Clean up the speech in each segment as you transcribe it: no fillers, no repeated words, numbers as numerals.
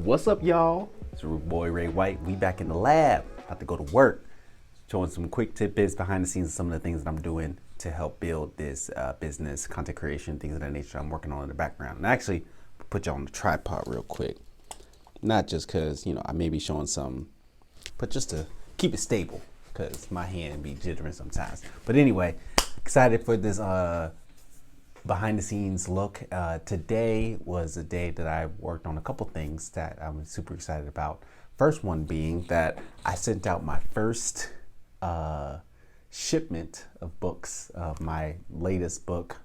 What's up, y'all? It's your boy Ray White. We back in the lab, about to go to work, showing some quick tidbits behind the scenes of some of the things that I'm doing to help build this business, content creation, things of that nature I'm working on in the background. And actually, put y'all on the tripod real quick. Not just because, I may be showing some, but just to keep it stable, because my hand be jittering sometimes. But anyway, excited for this behind the scenes look. Today was a day that I worked on a couple things that I'm super excited about. First one being that I sent out my first shipment of books, of my latest book.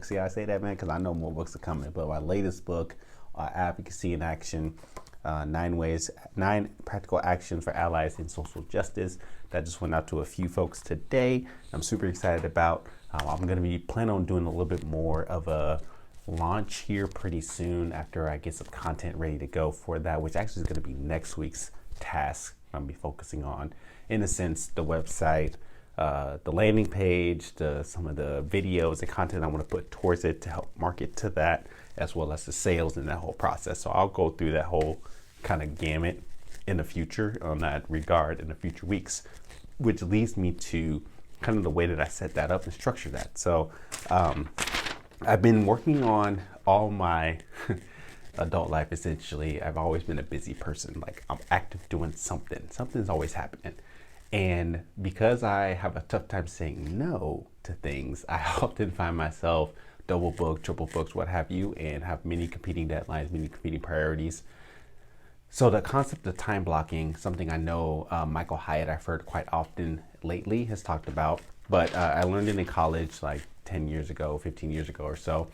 See how I say that, man? Because I know more books are coming, but my latest book, Advocacy in Action, 9 practical actions for allies in social justice. That just went out to a few folks today. I'm super excited about. I'm going to be planning on doing a little bit more of a launch here pretty soon after I get some content ready to go for that, which actually is going to be next week's task. I'm going to be focusing on, in a sense, the website, the landing page, some of the videos and content I want to put towards it to help market to that, as well as the sales in that whole process. So I'll go through that whole kind of gamut in the future on that regard in the future weeks, which leads me to kind of the way that I set that up and structure that. So I've been working on all my adult life. Essentially, I've always been a busy person. Like, I'm active doing something. Something's always happening. And because I have a tough time saying no to things, I often find myself double booked, triple booked, what have you, and have many competing deadlines, many competing priorities. So the concept of time blocking, something I know Michael Hyatt, I've heard quite often lately, has talked about, but I learned it in college like 10 years ago, 15 years ago or so.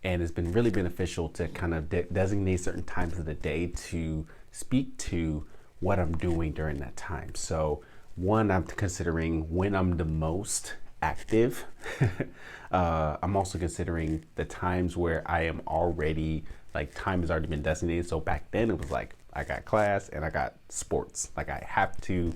And it's been really beneficial to kind of designate certain times of the day to speak to what I'm doing during that time. So one, I'm considering when I'm the most active. I'm also considering the times where I am already, like, time has already been designated. So back then it was like, I got class and I got sports. Like, I have to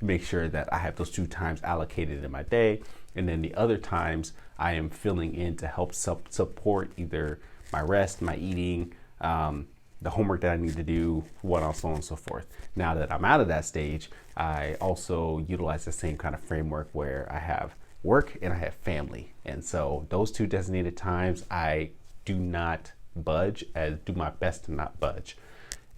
make sure that I have those 2 times allocated in my day. And then the other times I am filling in to help support either my rest, my eating, the homework that I need to do, so on and so forth. Now that I'm out of that stage, I also utilize the same kind of framework where I have work and I have family. And so those 2 designated times, I do not budge, as do my best to not budge.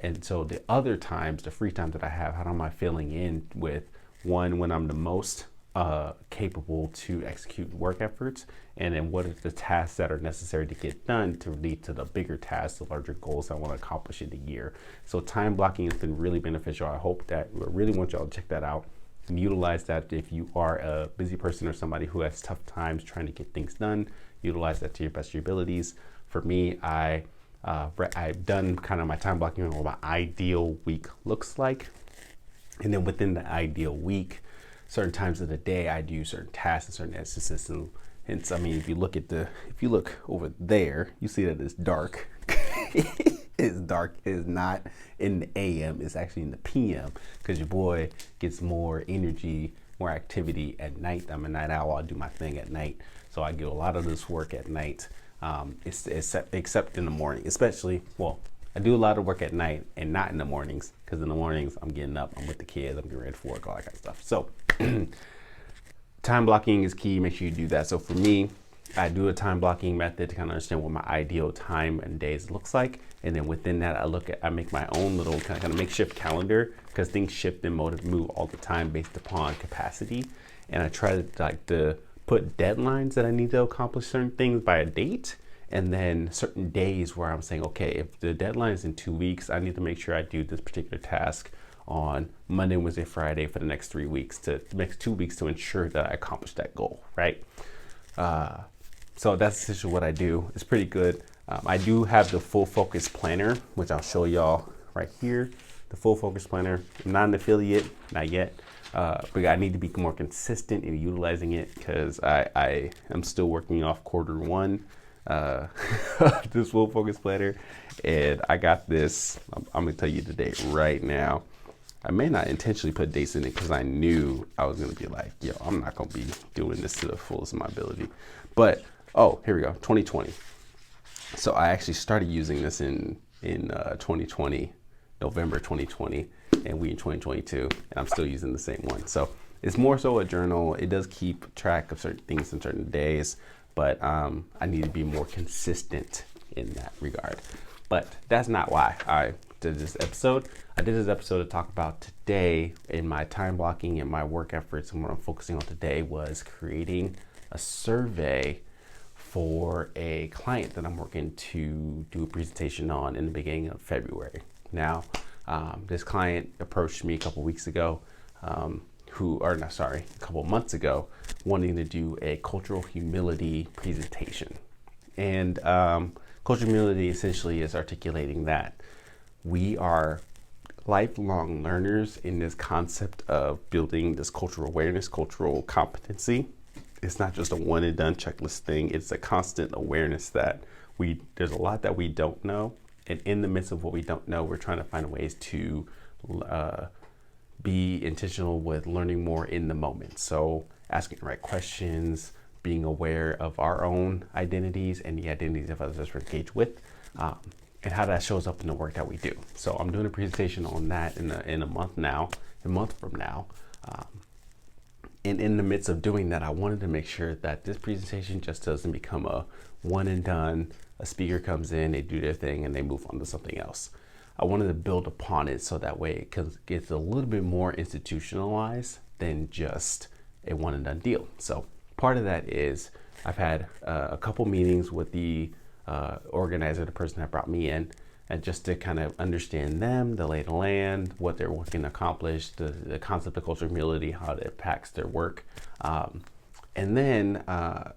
And so the other times, the free time that I have, how am I filling in with, one, when I'm the most capable to execute work efforts, and then what are the tasks that are necessary to get done to lead to the bigger tasks, the larger goals I want to accomplish in the year. So time blocking has been really beneficial. I really want y'all to check that out and utilize that. If you are a busy person or somebody who has tough times trying to get things done, utilize that to your best of your abilities. For me, I've done kind of my time blocking on what my ideal week looks like. And then within the ideal week, certain times of the day, I do certain tasks and certain instances. And hence, I mean, if you look over there, you see that it's dark. It's dark. It's not in the AM. It's actually in the PM, because your boy gets more energy, more activity at night. I'm a night owl. I do my thing at night. So I get a lot of this work at night. Except in the morning, especially, I do a lot of work at night and not in the mornings, because in the mornings I'm getting up, I'm with the kids, I'm getting ready for work, all that kind of stuff. So time blocking is key. Make sure you do that. So for me, I do a time blocking method to kind of understand what my ideal time and days looks like. And then within that, I make my own little kind of makeshift calendar, because things shift and move all the time based upon capacity. And I try to put deadlines that I need to accomplish certain things by a date, and then certain days where I'm saying, okay, if the deadline is in 2 weeks, I need to make sure I do this particular task on Monday, Wednesday, Friday for the next 3 weeks, the next 2 weeks, to ensure that I accomplish that goal, right? So that's essentially what I do. It's pretty good. I do have the full focus planner, which I'll show y'all right here. The full focus planner. I'm not an affiliate, not yet. But I need to be more consistent in utilizing it, because I am still working off Q1 this full focus planner, and I got this. I'm gonna tell you the date right now. I may not intentionally put dates in it, because I knew I was gonna be like, yo, I'm not gonna be doing this to the fullest of my ability. But here we go, 2020. So I actually started using this in in 2020, November 2020, and we in 2022, and I'm still using the same one. So it's more so a journal. It does keep track of certain things in certain days, but I need to be more consistent in that regard. But that's not why I did this episode. I did this episode to talk about today in my time blocking and my work efforts, and what I'm focusing on today was creating a survey for a client that I'm working to do a presentation on in the beginning of February. Now, this client approached me a couple weeks ago, a couple months ago, wanting to do a cultural humility presentation. And cultural humility essentially is articulating that we are lifelong learners in this concept of building this cultural awareness, cultural competency. It's not just a one and done checklist thing. It's a constant awareness that there's a lot that we don't know. And in the midst of what we don't know, we're trying to find ways to be intentional with learning more in the moment. So asking the right questions, being aware of our own identities and the identities of others we're engaged with, and how that shows up in the work that we do. So I'm doing a presentation on that in a month from now. And in the midst of doing that, I wanted to make sure that this presentation just doesn't become a one and done. A speaker comes in, they do their thing, and they move on to something else. I wanted to build upon it so that way it gets a little bit more institutionalized than just a one and done deal. So part of that is I've had a couple meetings with the organizer, the person that brought me in, and just to kind of understand them, the lay of the land, what they're looking to accomplish, the concept of cultural humility, how it impacts their work. And then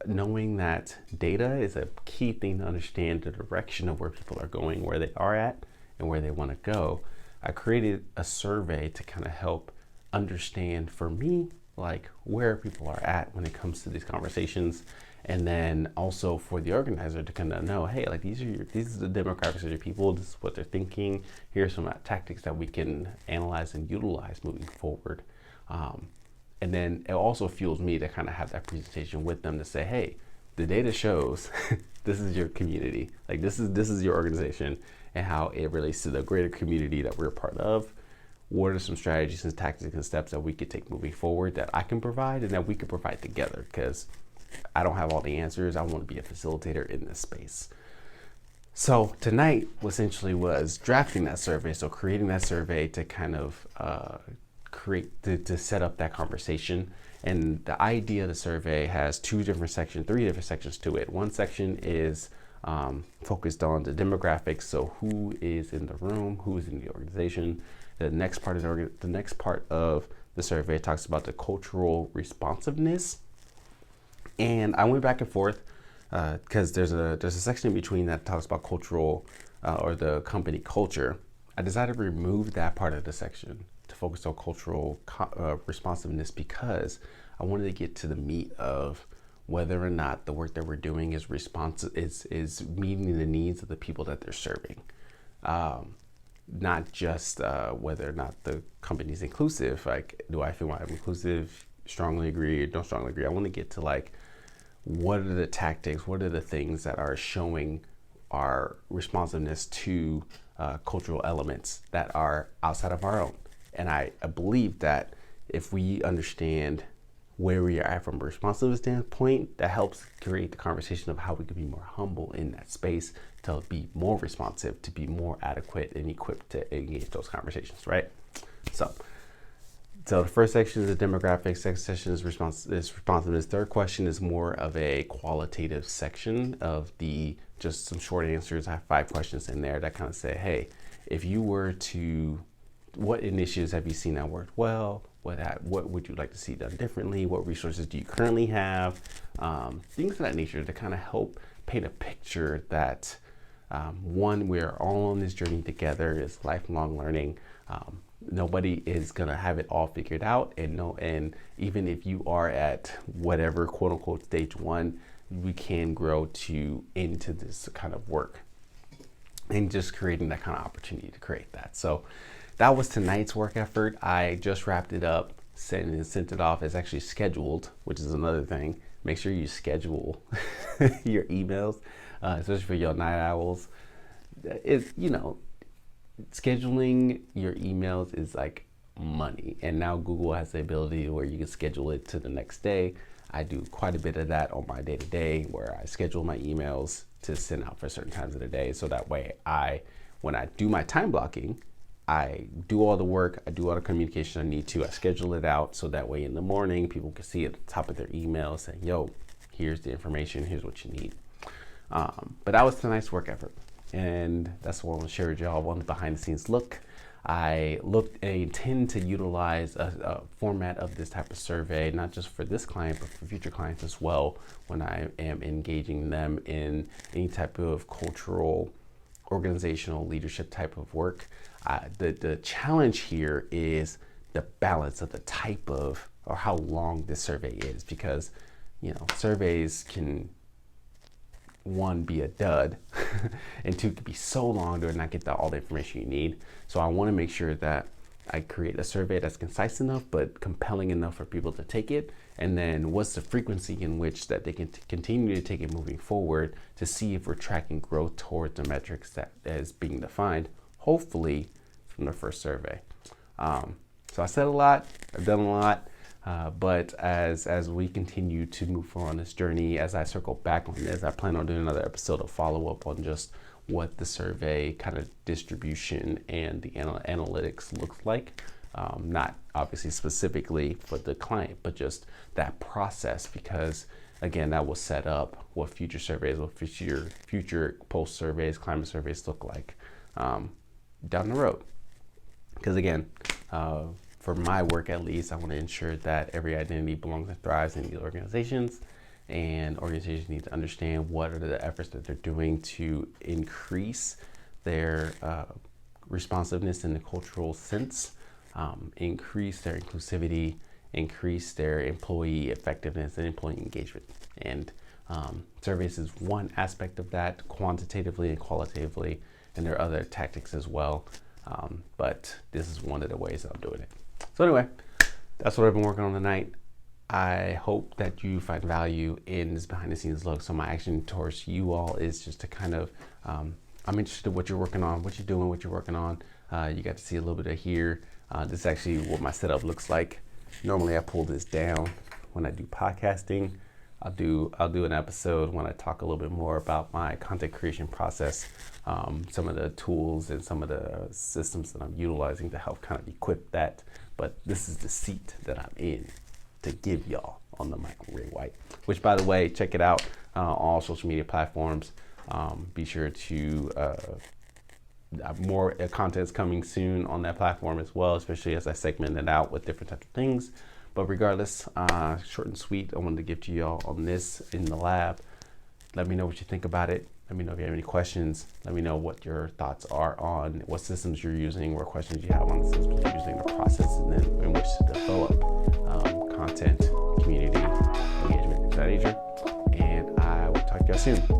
knowing that data is a key thing to understand the direction of where people are going, where they are at, and where they want to go. I created a survey to kind of help understand for me, like where people are at when it comes to these conversations. And then also for the organizer to kind of know, hey, like these are the demographics of your people. This is what they're thinking. Here's some tactics that we can analyze and utilize moving forward. And then it also fuels me to kind of have that presentation with them to say, hey, the data shows this is your community. Like this is your organization and how it relates to the greater community that we're a part of. What are some strategies and tactics and steps that we could take moving forward that I can provide and that we could provide together? Because I don't have all the answers. I want to be a facilitator in this space. So tonight essentially was drafting that survey. So creating that survey to kind of to set up that conversation. And the idea of the survey has three different sections to it. One section is focused on the demographics. So who is in the room, who is in the organization. The next part of the survey talks about the cultural responsiveness. And I went back and forth because there's a section in between that talks about cultural or the company culture. I decided to remove that part of the section to focus on cultural responsiveness because I wanted to get to the meat of whether or not the work that we're doing is meeting the needs of the people that they're serving. Not just whether or not the company is inclusive. Like, do I feel I'm inclusive? Strongly agree, don't strongly agree. I want to get to like, what are the tactics? What are the things that are showing our responsiveness to cultural elements that are outside of our own? And I believe that if we understand where we are at from a responsiveness standpoint, that helps create the conversation of how we can be more humble in that space to be more responsive, to be more adequate and equipped to engage those conversations, right? So the first section is the demographics, second section is responsiveness. Third question is more of a qualitative section of just some short answers. I have 5 questions in there that kind of say, hey, if you were to, what initiatives have you seen that worked well? What would you like to see done differently? What resources do you currently have? Things of that nature to kind of help paint a picture that one, we're all on this journey together. It's lifelong learning. Nobody is gonna have it all figured out, and even if you are at whatever quote unquote stage 1, we can grow into this kind of work, and just creating that kind of opportunity to create that. So that was tonight's work effort. I just wrapped it up, sent it off. It's actually scheduled, which is another thing. Make sure you schedule your emails, especially for your night owls. scheduling your emails is like money, and now Google has the ability where you can schedule it to the next day. I do quite a bit of that on my day-to-day, where I schedule my emails to send out for certain times of the day, so that way when I do my time blocking, I do all the work, I do all the communication I need to, I schedule it out, so that way in the morning people can see at the top of their email saying, yo, here's the information, here's what you need. But that was a nice work effort, and that's what I want to share with y'all on the behind the scenes look. I intend to utilize a format of this type of survey, not just for this client, but for future clients as well, when I am engaging them in any type of cultural, organizational leadership type of work. The challenge here is the balance of the type of, or how long this survey is, because surveys can, one, be a dud, and two, could be so long to not get all the information you need. So I want to make sure that I create a survey that's concise enough but compelling enough for people to take it, and then what's the frequency in which that they can continue to take it moving forward, to see if we're tracking growth towards the metrics that is being defined, hopefully from the first survey. So I said a lot, I've done a lot. But as we continue to move forward on this journey, as I circle back on this, I plan on doing another episode of follow up on just what the survey kind of distribution and the analytics looks like. Not obviously specifically for the client, but just that process, because again, that will set up what future surveys, what future post surveys, climate surveys look like down the road. Because again, for my work at least, I want to ensure that every identity belongs and thrives in these organizations, and organizations need to understand what are the efforts that they're doing to increase their responsiveness in the cultural sense, increase their inclusivity, increase their employee effectiveness and employee engagement. And surveys is one aspect of that, quantitatively and qualitatively, and there are other tactics as well. But this is one of the ways that I'm doing it. So anyway, that's what I've been working on tonight. I hope that you find value in this behind the scenes look. So my action towards you all is just to kind of, I'm interested in what you're working on, what you're doing, what you're working on. You got to see a little bit of here. This is actually what my setup looks like. Normally I pull this down when I do podcasting. I'll do an episode when I talk a little bit more about my content creation process, some of the tools and some of the systems that I'm utilizing to help kind of equip that. But this is the seat that I'm in to give y'all on the Michael Ray White, which, by the way, check it out on all social media platforms. Be sure to more content is coming soon on that platform as well, especially as I segment it out with different types of things. But regardless, short and sweet, I wanted to give to y'all on this in the lab. Let me know what you think about it. Let me know if you have any questions. Let me know what your thoughts are on what systems you're using, what questions you have on the systems you're using, the process in which to develop content, community, engagement, of that nature. And I will talk to you soon.